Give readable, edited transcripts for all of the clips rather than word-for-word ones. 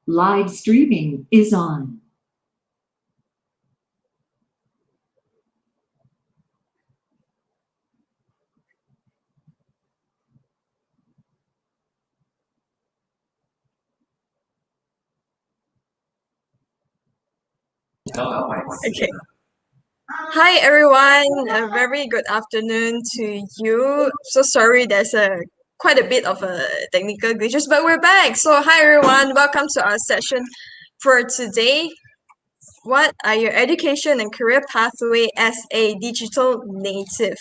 Live streaming is on. Okay. Hi everyone, a very good afternoon to you. So sorry, there's quite a bit of technical glitches, but we're back. So hi everyone, welcome to our session for today. What are your education and career pathway as a digital native?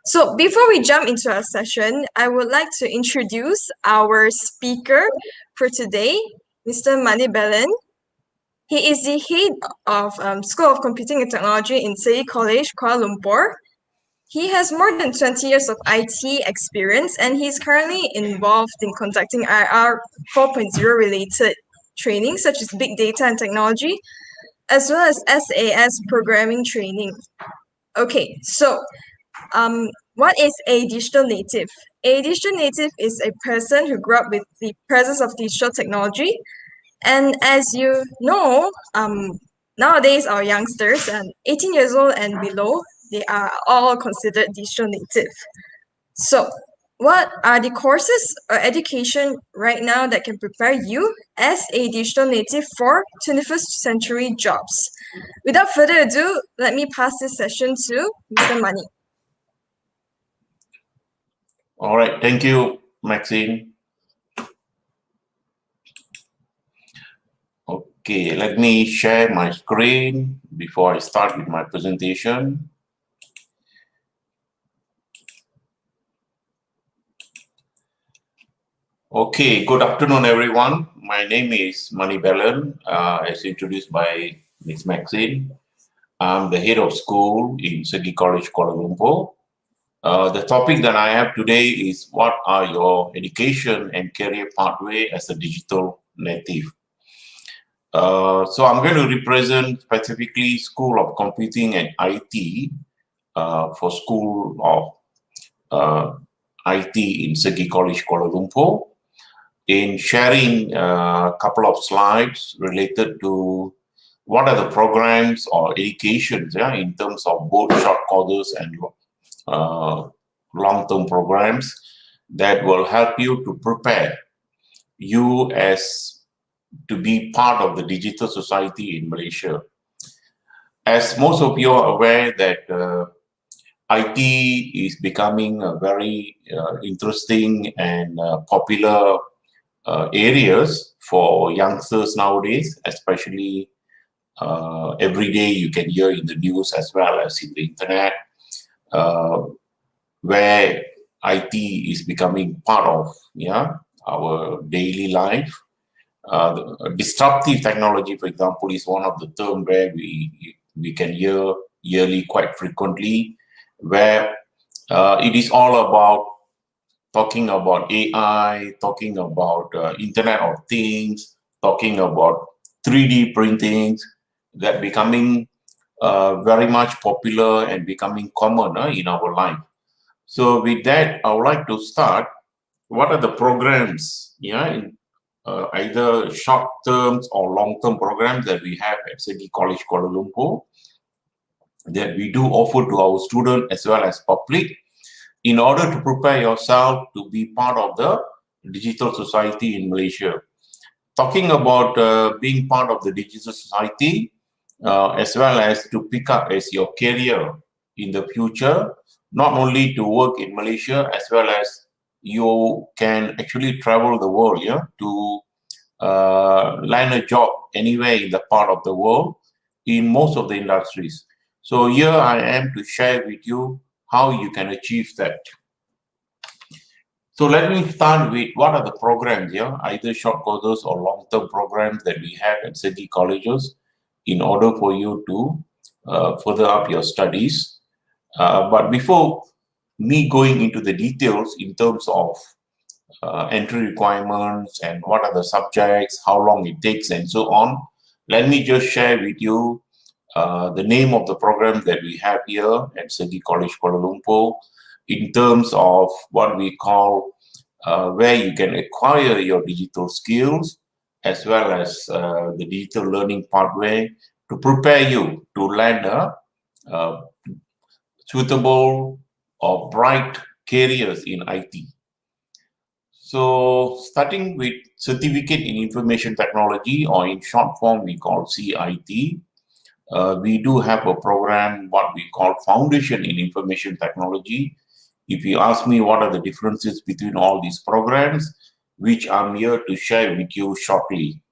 So before we jump into our session, I would like to introduce our speaker for today, Mr. Mani Belen. He is the head of School of Computing and Technology in SEGI College, Kuala Lumpur. He has more than 20 years of IT experience and he's currently involved in conducting IR 4.0 related training such as big data and technology, as well as SAS programming training. Okay, so what is a digital native? A digital native is a person who grew up with the presence of digital technology. And as you know, nowadays our youngsters, 18 years old and below, they are all considered digital native. So what are the courses or education right now that can prepare you as a digital native for 21st century jobs? Without further ado, let me pass this session to Mr. Mani. All right, thank you, Maxine. Okay, let me share my screen before I start with my presentation. Okay, good afternoon, everyone. My name is Mani Belen, as introduced by Ms. Maxine. I'm the head of school in SEGI College, Kuala Lumpur. The topic that I have today is what are your education and career pathway as a digital native? So I'm going to represent specifically School of Computing and IT for School of IT in SEGI College, Kuala Lumpur, in sharing a couple of slides related to what are the programs or educations in terms of both short courses and long-term programs that will help you to prepare you as to be part of the digital society in Malaysia. As most of you are aware that IT is becoming a very interesting and popular areas for youngsters nowadays, especially every day you can hear in the news as well as in the internet, where IT is becoming part of our daily life. Disruptive technology, for example, is one of the terms where we can hear yearly quite frequently, where it is all about talking about AI, talking about Internet of Things, talking about 3D printing, that becoming very much popular and becoming common in our life. So with that, I would like to start. What are the programs, in either short-term or long-term programs that we have at SEGI College Kuala Lumpur that we do offer to our students as well as public, in order to prepare yourself to be part of the digital society in Malaysia. Talking about being part of the digital society, as well as to pick up as your career in the future, not only to work in Malaysia, as well as you can actually travel the world to land a job anywhere in the part of the world in most of the industries. So here I am to share with you how you can achieve that. So let me start with what are the programs, either short courses or long-term programs that we have at SEGI colleges in order for you to further up your studies. But before me going into the details in terms of entry requirements and what are the subjects, how long it takes and so on, let me just share with you the name of the program that we have here at SEGI College Kuala Lumpur in terms of what we call where you can acquire your digital skills, as well as the digital learning pathway to prepare you to land a suitable or bright careers in IT. So starting with Certificate in Information Technology, or in short form we call CIT, we do have a program what we call Foundation in Information Technology. If you ask me what are the differences between all these programs, which I'm here to share with you shortly.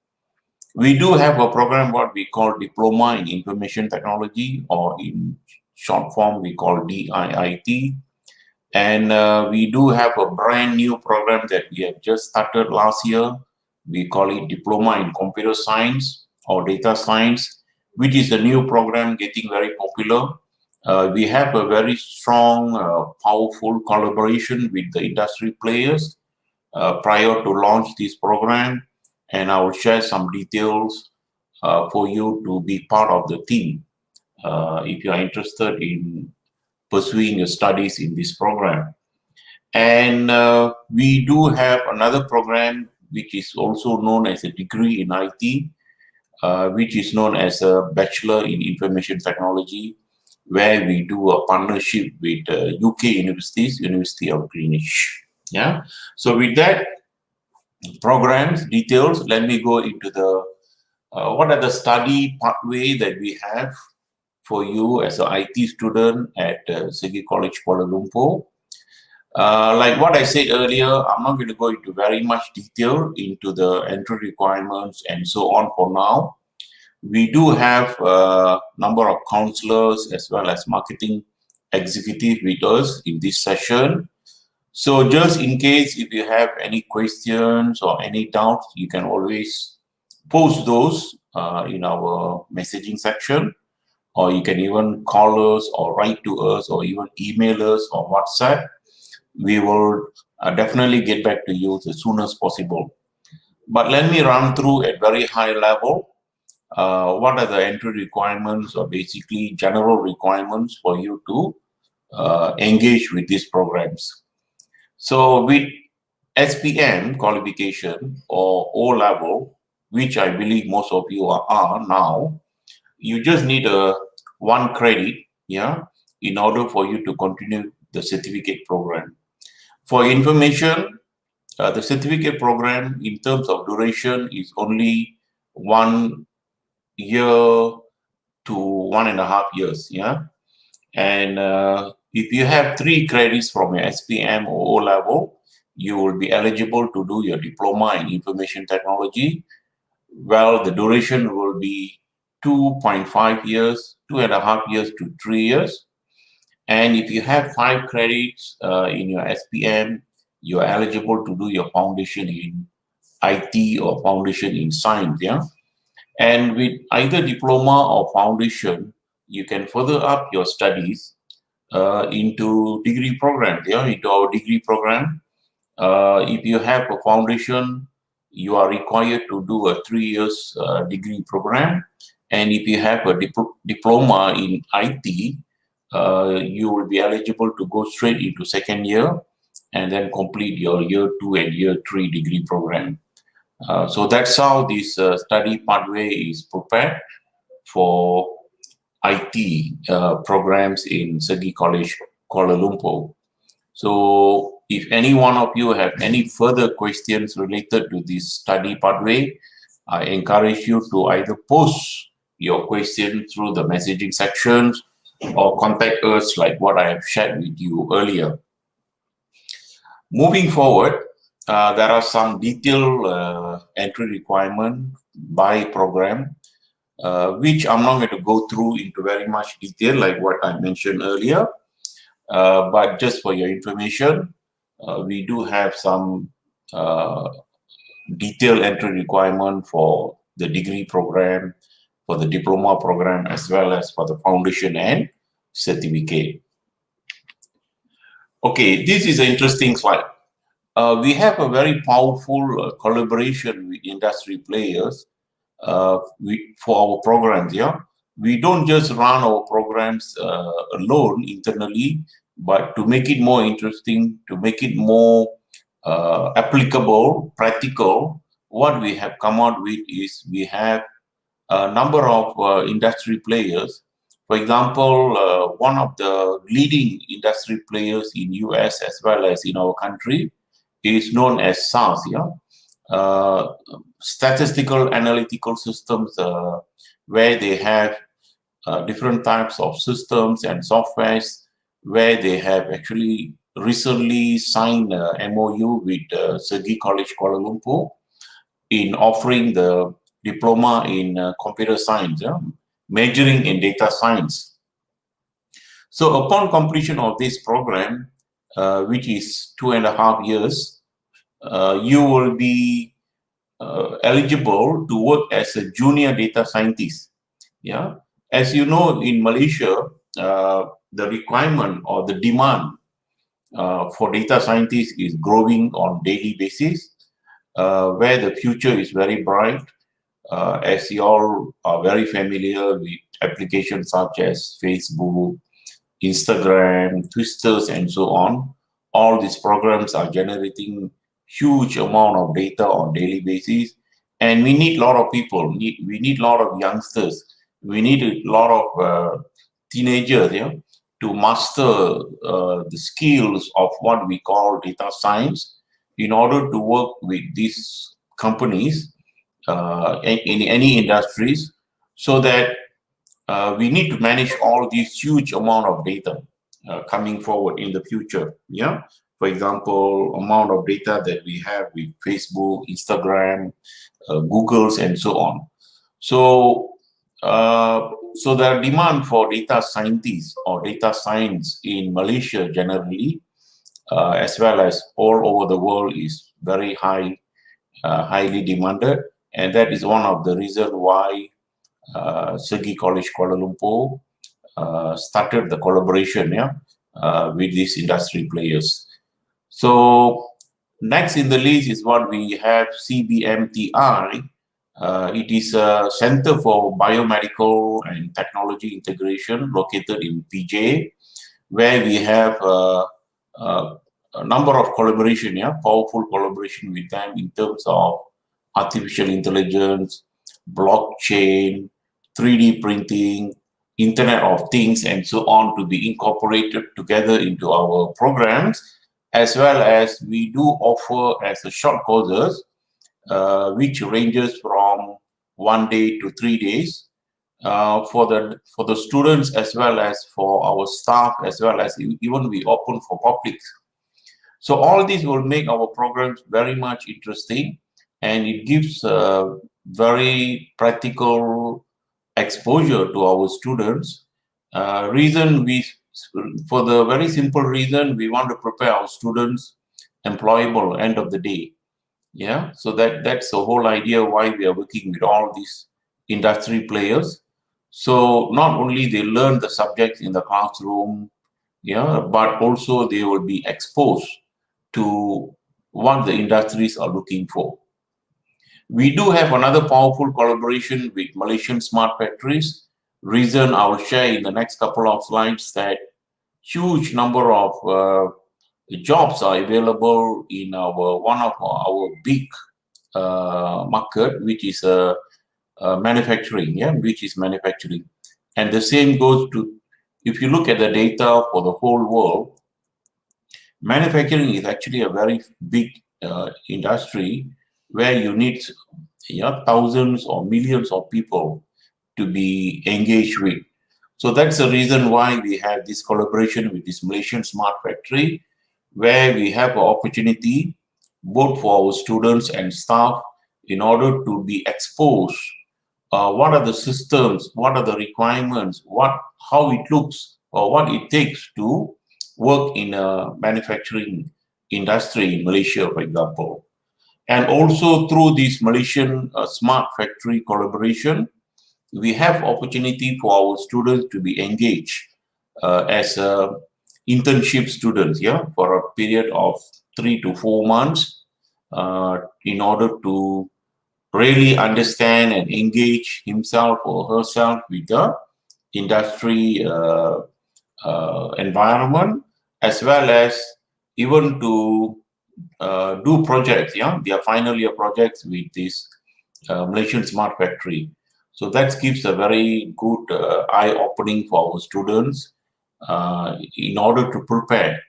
We do have a program what we call Diploma in Information Technology, or in short form we call DIIT. And we do have a brand new program that we have just started last year. We call it Diploma in Computer Science or Data Science, which is a new program getting very popular. We have a very strong, powerful collaboration with the industry players prior to launch this program. And I will share some details for you to be part of the team if you are interested in pursuing your studies in this program. And we do have another program which is also known as a degree in IT, which is known as a Bachelor in Information Technology, where we do a partnership with UK universities, University of Greenwich. Yeah. So with that programs details, let me go into the what are the study pathway that we have for you as an IT student at SEGI College Kuala Lumpur. Like what I said earlier, I'm not going to go into very much detail into the entry requirements and so on for now. We do have a number of counselors as well as marketing executive with us in this session. So just in case if you have any questions or any doubts, you can always post those in our messaging section, or you can even call us or write to us or even email us or WhatsApp. We will definitely get back to you as soon as possible. But let me run through at very high level what are the entry requirements, or basically general requirements for you to engage with these programs. So with SPM qualification or O level, which I believe most of you are now, you just need a 1 credit, yeah, in order for you to continue the certificate program. For information, the certificate program in terms of duration is only 1 year to 1.5 years, yeah. And if you have 3 credits from your SPM or O level, you will be eligible to do your diploma in information technology. Well, the duration will be 2.5 years, 2.5 years to 3 years. And if you have 5 credits in your SPM, you are eligible to do your foundation in IT or foundation in science, yeah. And with either diploma or foundation, you can further up your studies into degree program, yeah, into our degree program. If you have a foundation, you are required to do a 3 years degree program. And if you have a diploma in IT, you will be eligible to go straight into second year and then complete your year 2 and year 3 degree program. So that's how this study pathway is prepared for IT programs in SEGI College Kuala Lumpur. So if any one of you have any further questions related to this study pathway, I encourage you to either post your question through the messaging sections or contact us like what I have shared with you earlier. Moving forward, there are some detailed entry requirements by program, which I'm not going to go through into very much detail like what I mentioned earlier. But just for your information, we do have some detailed entry requirement for the degree program, for the diploma program, as well as for the foundation and certificate. Okay, this is an interesting slide. We have a very powerful collaboration with industry players for our programs. Yeah, we don't just run our programs alone internally, but to make it more interesting, to make it more applicable, practical, what we have come out with is we have a number of industry players. For example, one of the leading industry players in US as well as in our country is known as SAS, statistical analytical systems, where they have different types of systems and softwares, where they have actually recently signed a MOU with SEGI College Kuala Lumpur in offering the diploma in computer science, majoring in data science. So upon completion of this program, which is 2.5 years, you will be eligible to work as a junior data scientist. Yeah, as you know, in Malaysia, the requirement or the demand for data scientists is growing on daily basis, where the future is very bright. As you all are very familiar with applications such as Facebook, Instagram, Twisters, and so on. All these programs are generating huge amount of data on daily basis, and we need a lot of people. We need a lot of youngsters. We need a lot of teenagers, to master the skills of what we call data science in order to work with these companies in any industries, so that we need to manage all these huge amount of data coming forward in the future. Yeah, for example, amount of data that we have with Facebook, Instagram, Google's, and so on. So so the demand for data scientists or data science in Malaysia generally, as well as all over the world, is very high, highly demanded, and that is one of the reasons why SEGI College Kuala Lumpur started the collaboration, with these industry players. So next in the list is what we have, CBMTI. It is a Center for Biomedical and Technology Integration located in PJ, where we have a number of collaboration, powerful collaboration with them in terms of artificial intelligence, blockchain, 3D printing, Internet of Things, and so on, to be incorporated together into our programs, as well as we do offer as a short courses, which ranges from 1 day to 3 days for the students, as well as for our staff, as well as even we open for public. So all these will make our programs very much interesting, and it gives very practical exposure to our students. For the very simple reason, we want to prepare our students employable end of the day. Yeah, so that's the whole idea why we are working with all these industry players. So not only they learn the subjects in the classroom, but also they will be exposed to what the industries are looking for. We do have another powerful collaboration with Malaysian Smart Factories. Reason I will share in the next couple of slides, that huge number of jobs are available in one of our big market, which is manufacturing, which is manufacturing. And the same goes to, if you look at the data for the whole world, manufacturing is actually a very big industry where you need thousands or millions of people to be engaged with. So that's the reason why we have this collaboration with this Malaysian Smart Factory, where we have an opportunity both for our students and staff in order to be exposed. What are the systems? What are the requirements? How it looks, or what it takes to work in a manufacturing industry in Malaysia, for example. And also through this Malaysian Smart Factory collaboration, we have opportunity for our students to be engaged as internship students, for a period of 3 to 4 months, in order to really understand and engage himself or herself with the industry environment, as well as even to do projects, their final year projects with this Malaysian Smart Factory. So that gives a very good eye-opening for our students in order to prepare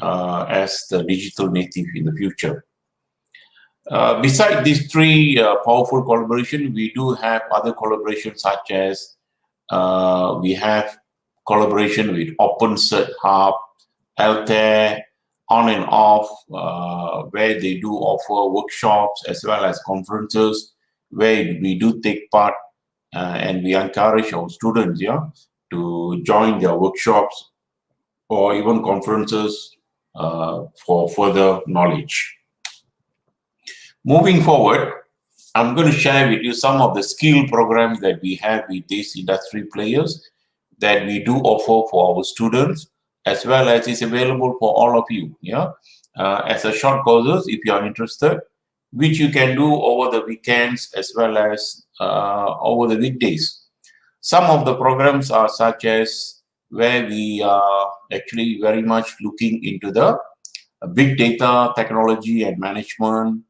as the digital native in the future. Besides these three powerful collaboration, we do have other collaborations such as we have collaboration with Open Cert Hub, Altair, on and off, where they do offer workshops as well as conferences where we do take part and we encourage our students to join their workshops or even conferences for further knowledge. Moving forward, I'm going to share with you some of the skill programs that we have with these industry players that we do offer for our students, as well as is available for all of you, as a short courses if you are interested, which you can do over the weekends as well as over the weekdays. Some of the programs are such as where we are actually very much looking into the big data technology and management.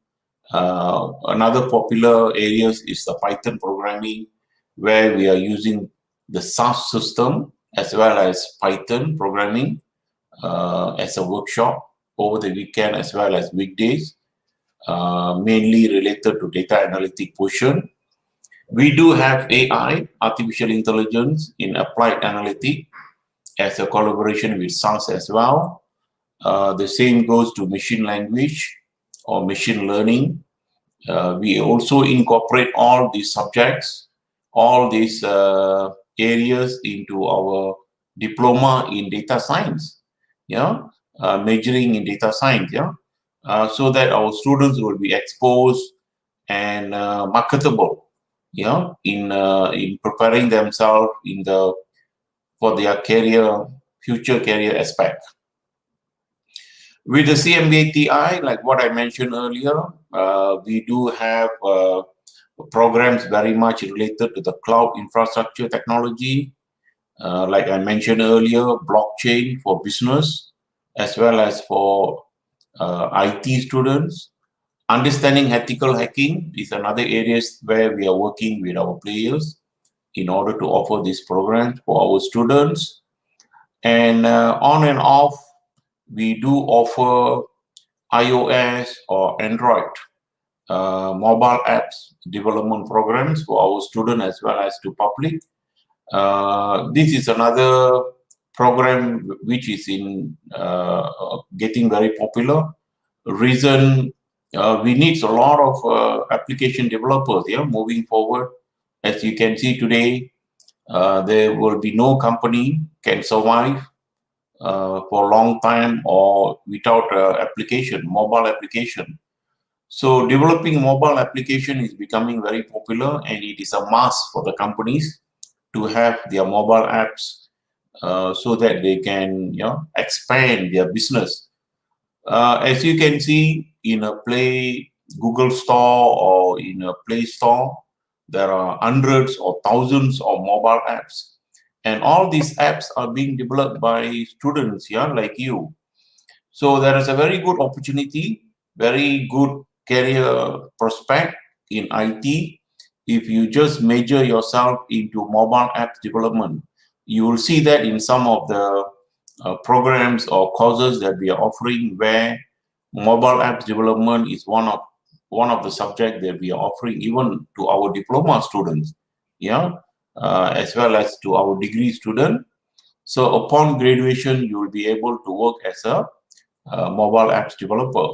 Another popular areas is the Python programming, where we are using the SAS system as well as Python programming as a workshop over the weekend as well as weekdays, mainly related to data analytic portion. We do have AI, artificial intelligence in applied analytic as a collaboration with SAS as well. The same goes to machine language or machine learning. We also incorporate all these subjects, all these areas into our diploma in data science, majoring in data science, so that our students will be exposed and marketable, in preparing themselves for their future career aspect. With the CMBTI, like what I mentioned earlier, we do have programs very much related to the cloud infrastructure technology. Like I mentioned earlier, blockchain for business, as well as for IT students. Understanding ethical hacking is another areas where we are working with our players in order to offer this program for our students. And on and off, we do offer iOS or Android mobile apps development programs for our students as well as to public. This is another program which is in getting very popular. Reason we need a lot of application developers moving forward. As you can see today, there will be no company can survive for a long time or without mobile application. So developing mobile application is becoming very popular, and it is a must for the companies to have their mobile apps so that they can expand their business. As you can see in a Google Store or in a Play Store, there are hundreds or thousands of mobile apps. And all these apps are being developed by students, like you. So there is a very good opportunity, very good career prospect in IT. If you just major yourself into mobile apps development, you will see that in some of the programs or courses that we are offering, where mobile apps development is one of the subjects that we are offering even to our diploma students, as well as to our degree student. So upon graduation, you will be able to work as a mobile apps developer.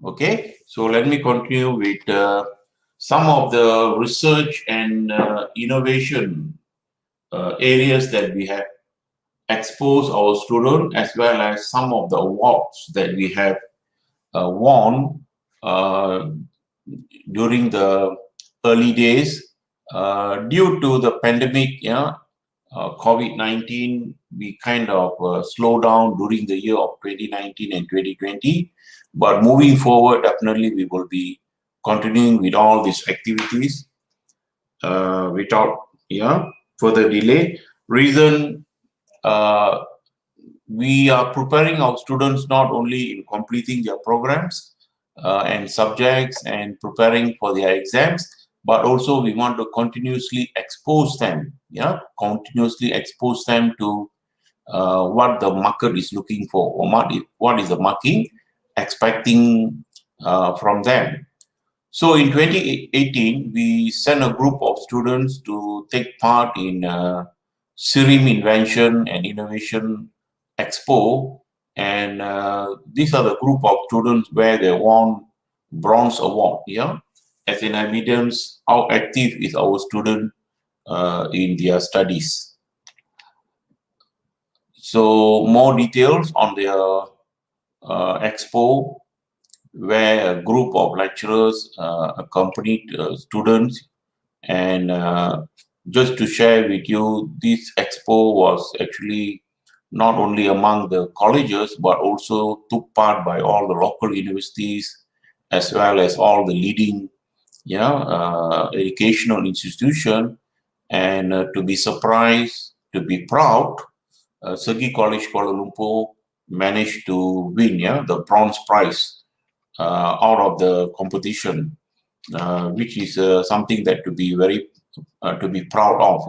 Okay, so let me continue with some of the research and innovation areas that we have exposed our students, as well as some of the awards that we have won during the early days. Due to the pandemic, COVID-19, we kind of slowed down during the year of 2019 and 2020. But moving forward, definitely we will be continuing with all these activities without further delay. Reason we are preparing our students not only in completing their programs and subjects and preparing for their exams, but also we want to continuously expose them, continuously expose them to what the market is looking for, or what is the market expecting from them. So in 2018, we sent a group of students to take part in SERIM Invention and Innovation Expo, and these are the group of students where they won bronze award. As in evidence how active is our student in their studies. So more details on their expo, where a group of lecturers accompanied students, and just to share with you, this expo was actually not only among the colleges, but also took part by all the local universities, as well as all the leading educational institution. And to be surprised, to be proud, SEGI College Kuala Lumpur managed to win the bronze prize out of the competition, which is something that to be very to be proud of.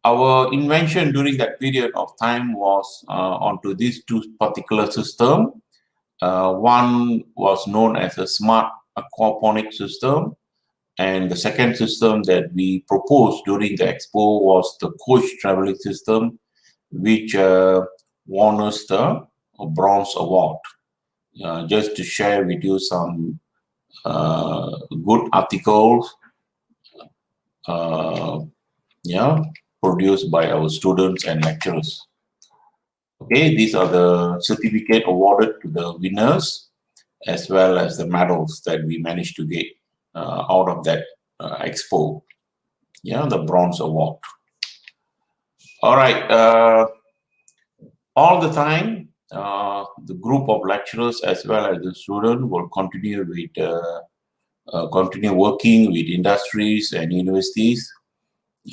Our invention during that period of time was onto these two particular systems. One was known as a smart aquaponic system, and the second system that we proposed during the expo was the coach traveling system, which won us the bronze award. Just to share with you some good articles produced by our students and lecturers. Okay, these are the certificate awarded to the winners, as well as the medals that we managed to get out of that expo. The bronze award. All right. All the time, the group of lecturers as well as the student will continue working with industries and universities,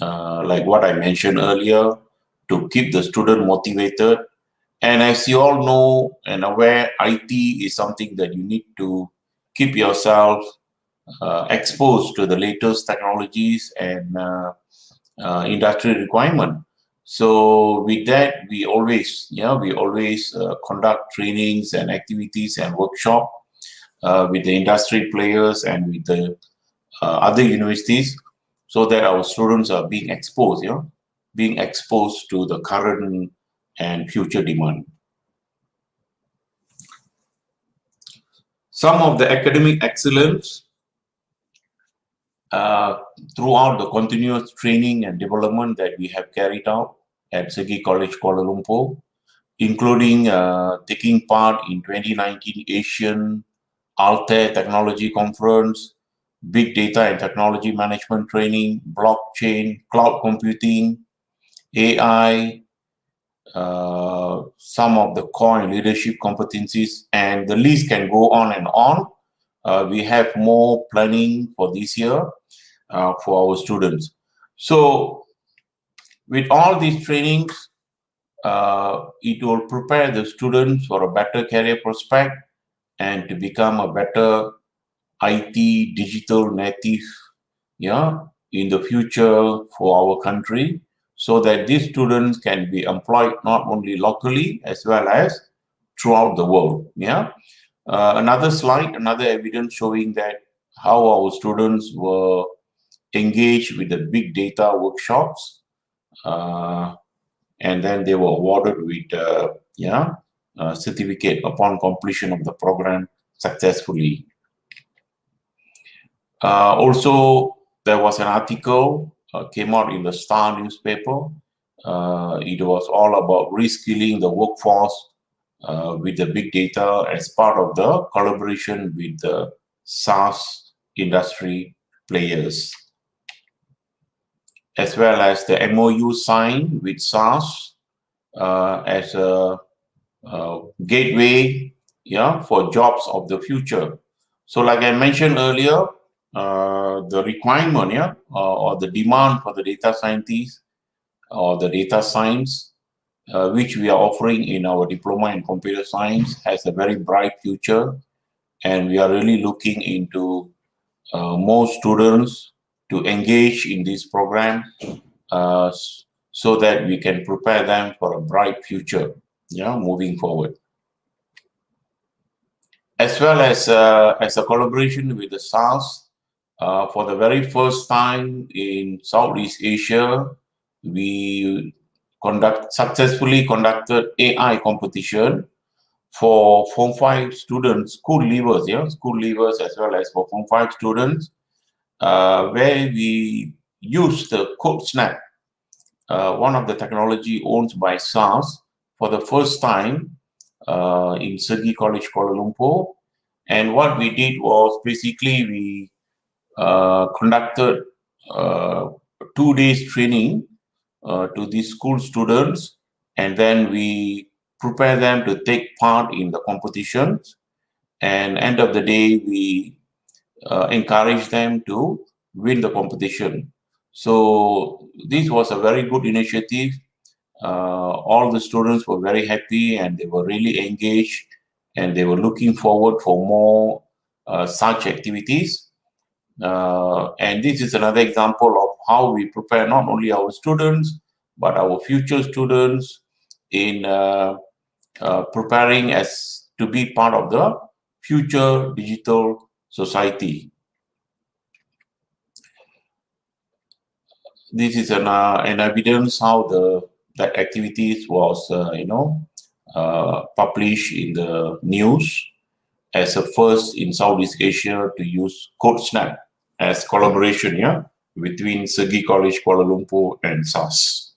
like what I mentioned earlier, to keep the student motivated. And as you all know and aware, IT is something that you need to keep yourself exposed to the latest technologies and industry requirement. So with that, we always conduct trainings and activities and workshop with the industry players and with the other universities, so that our students are being exposed to the current and future demand. Some of the academic excellence throughout the continuous training and development that we have carried out at SEGI College Kuala Lumpur, including taking part in 2019 Asian Altair Technology Conference, Big Data and Technology Management Training, Blockchain, Cloud Computing, AI, some of the core and leadership competencies, and the list can go on and on. We have more planning for this year for our students. So with all these trainings, it will prepare the students for a better career prospect and to become a better IT digital native, in the future for our country, so that these students can be employed not only locally as well as throughout the world. Another slide, another evidence showing that how our students were engaged with the big data workshops, and then they were awarded with certificate upon completion of the program successfully. Also, there was an article came out in the Star newspaper. It was all about reskilling the workforce with the big data as part of the collaboration with the SaaS industry players, as well as the MOU signed with SaaS as a gateway for jobs of the future. So like I mentioned earlier, the requirement or the demand for the data scientists or the data science, which we are offering in our diploma in computer science, has a very bright future, and we are really looking into more students to engage in this program, so that we can prepare them for a bright future, moving forward. As well as a collaboration with the SARS, for the very first time in Southeast Asia, we successfully conducted AI competition for Form 5 students, school leavers, as well as for Form 5 students, where we used the CodeSnap, one of the technology owned by SARS, for the first time in SEGI College, Kuala Lumpur. And what we did was basically we conducted 2 days training to these school students, and then we prepare them to take part in the competitions. And end of the day, we encourage them to win the competition. So this was a very good initiative. All the students were very happy, and they were really engaged, and they were looking forward for more such activities. And this is another example of how we prepare not only our students, but our future students in preparing as to be part of the future digital society. This is an evidence how that activities was published in the news as a first in Southeast Asia to use CodeSnap as collaboration, between SEGI College Kuala Lumpur and SARS.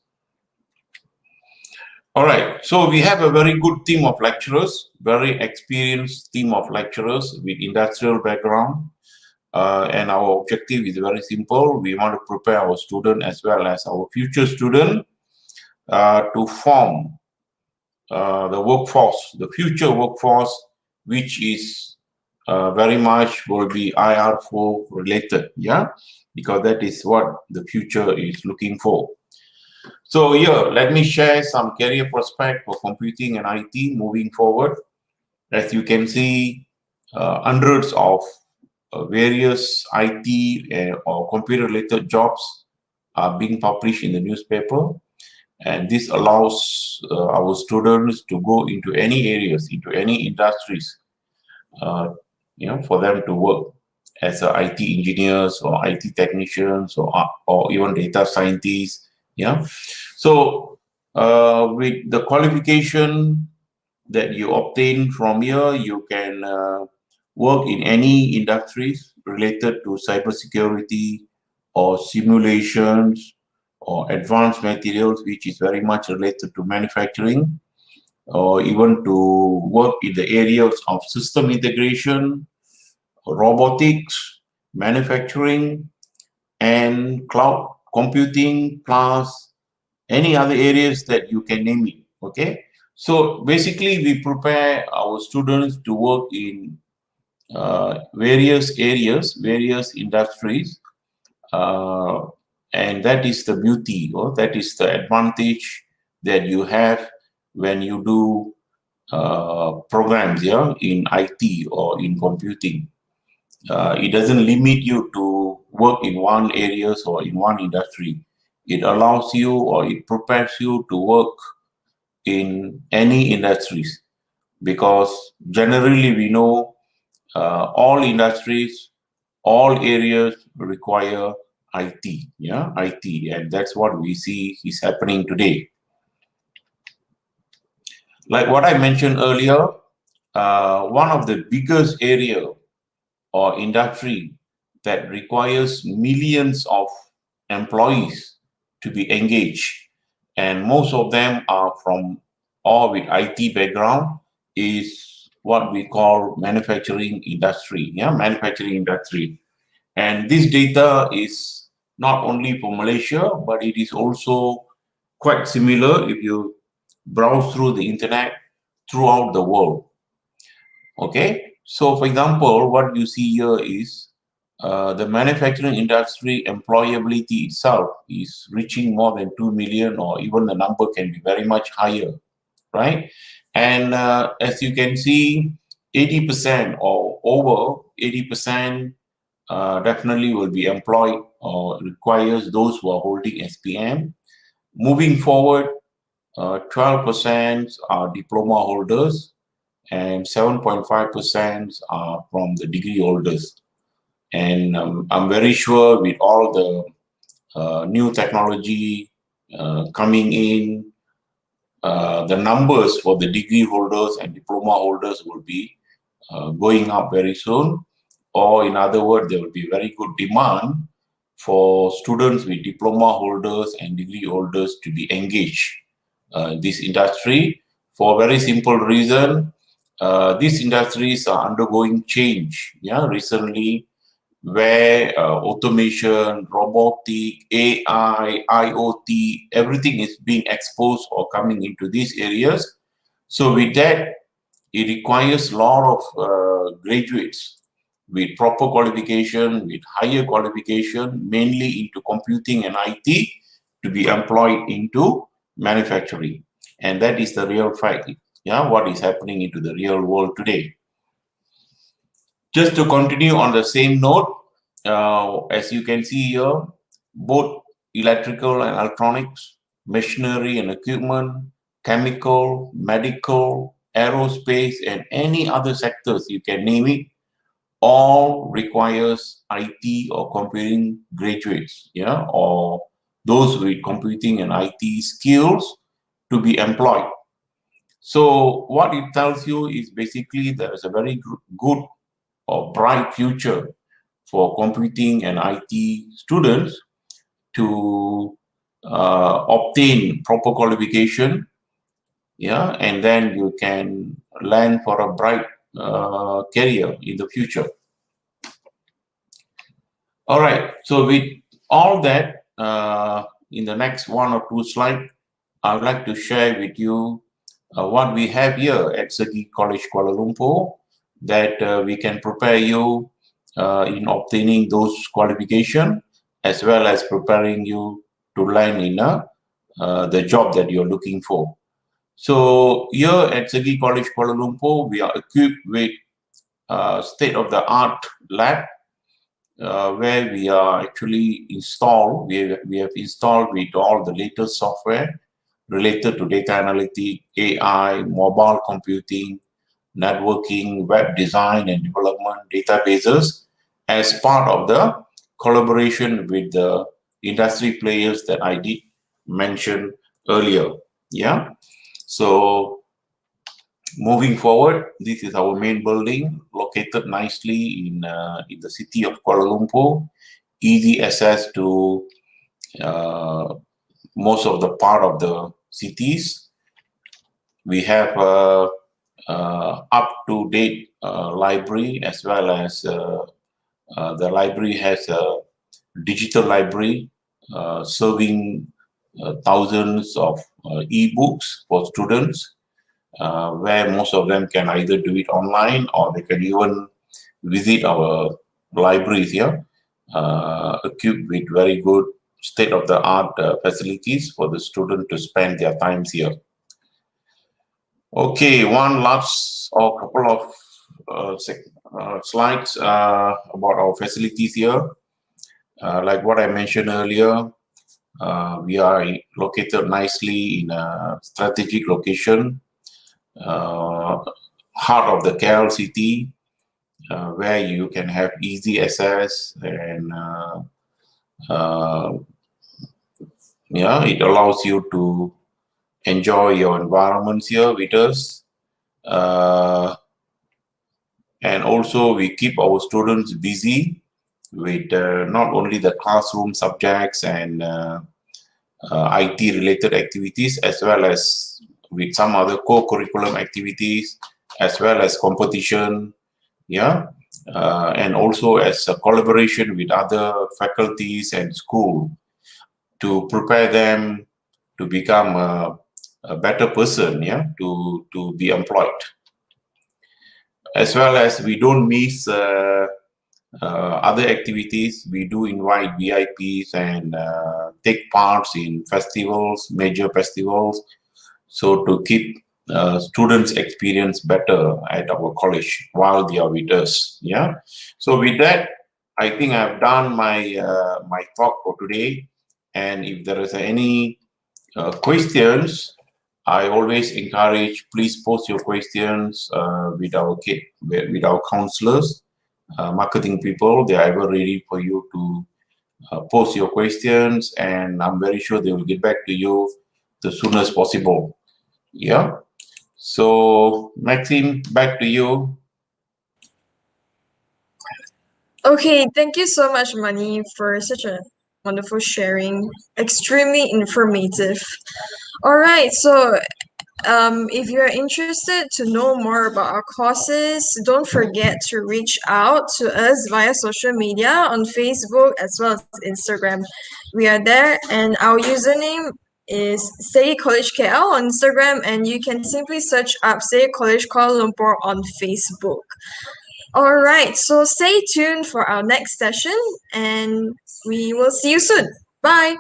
All right, so we have a very good team of lecturers, very experienced team of lecturers with industrial background. And our objective is very simple. We want to prepare our student as well as our future student to form the workforce, the future workforce, which is very much will be IR4 related, because that is what the future is looking for. So here, let me share some career prospect for computing and IT moving forward. As you can see, hundreds of various IT or computer-related jobs are being published in the newspaper, and this allows our students to go into any areas, into any industries, for them to work as IT engineers or IT technicians or even data scientists. So with the qualification that you obtain from here, you can work in any industries related to cybersecurity or simulations or advanced materials, which is very much related to manufacturing, or even to work in the areas of system integration, robotics, manufacturing, and cloud computing, plus any other areas that you can name it. Okay, so basically we prepare our students to work in various areas, various industries, and that is the beauty, or that is the advantage that you have when you do programs in IT or in computing. It doesn't limit you to work in one areas or in one industry. It allows you, or it prepares you to work in any industries, because generally we know all industries, all areas require IT, IT, and that's what we see is happening today. Like what I mentioned earlier, one of the biggest area or industry that requires millions of employees to be engaged, and most of them are from or with IT background, is what we call manufacturing industry. Manufacturing industry. And this data is not only for Malaysia, but it is also quite similar if you browse through the internet throughout the world. Okay, so for example, what you see here is the manufacturing industry employability itself is reaching more than 2 million, or even the number can be very much higher, right? And as you can see, 80% or over 80% definitely will be employed or requires those who are holding SPM. Moving forward, 12% are diploma holders and 7.5% are from the degree holders. And I'm very sure with all the new technology coming in, the numbers for the degree holders and diploma holders will be going up very soon. Or in other words, there will be very good demand for students with diploma holders and degree holders to be engaged in this industry for a very simple reason. These industries are undergoing change. Yeah, recently, where automation, robotic, AI, IoT, everything is being exposed or coming into these areas. So with that, it requires a lot of graduates with proper qualification, with higher qualification, mainly into computing and IT, to be employed into manufacturing. And that is the real fact, yeah, what is happening into the real world today. Just to continue on the same note, as you can see here, both electrical and electronics, machinery and equipment, chemical, medical, aerospace, and any other sectors, you can name it, all requires IT or computing graduates, yeah, or those with computing and IT skills to be employed. So what it tells you is basically there is a very good or bright future for computing and IT students to obtain proper qualification, yeah, and then you can land for a bright career in the future. All right, so with all that, in the next 1 or 2 slides, I would like to share with you what we have here at SEGI College Kuala Lumpur, that we can prepare you in obtaining those qualifications, as well as preparing you to land in the job that you're looking for. So here at SEGI College Kuala Lumpur, we are equipped with state-of-the-art lab, where we are actually installed, we have installed with all the latest software related to data analytics, AI, mobile computing, networking, web design and development, databases, as part of the collaboration with the industry players that I did mention earlier. Yeah. So moving forward, this is our main building, located nicely in the city of Kuala Lumpur. Easy access to most of the part of the cities. We have up-to-date library, as well as the library has a digital library serving thousands of e-books for students, where most of them can either do it online or they can even visit our libraries here, equipped with very good state-of-the-art facilities for the student to spend their times here. Okay, one last or couple of slides about our facilities here. Like what I mentioned earlier, we are located nicely in a strategic location, heart of the KL city, where you can have easy access, and yeah, it allows you to enjoy your environments here with us. And also we keep our students busy with not only the classroom subjects and IT related activities, as well as with some other co-curriculum activities, as well as competition, yeah, and also as a collaboration with other faculties and school to prepare them to become a better person, yeah, to be employed. As well as we don't miss other activities. We do invite VIPs and take parts in festivals, major festivals, so to keep students' experience better at our college while they are with us. Yeah. So with that, I think I've done my talk for today. And if there is any questions, I always encourage, please post your questions with our counselors, marketing people. They are ever ready for you to post your questions, and I'm very sure they will get back to you the soonest possible. Yeah. So Maxine, back to you. Okay, thank you so much, Mani, for such a wonderful sharing. Extremely informative. All right, so if you're interested to know more about our courses, don't forget to reach out to us via social media on Facebook as well as Instagram. We are there, and our username is SEGI College KL on Instagram, and you can simply search up SEGI College Kuala Lumpur on Facebook. All right, so stay tuned for our next session, and we will see you soon. Bye.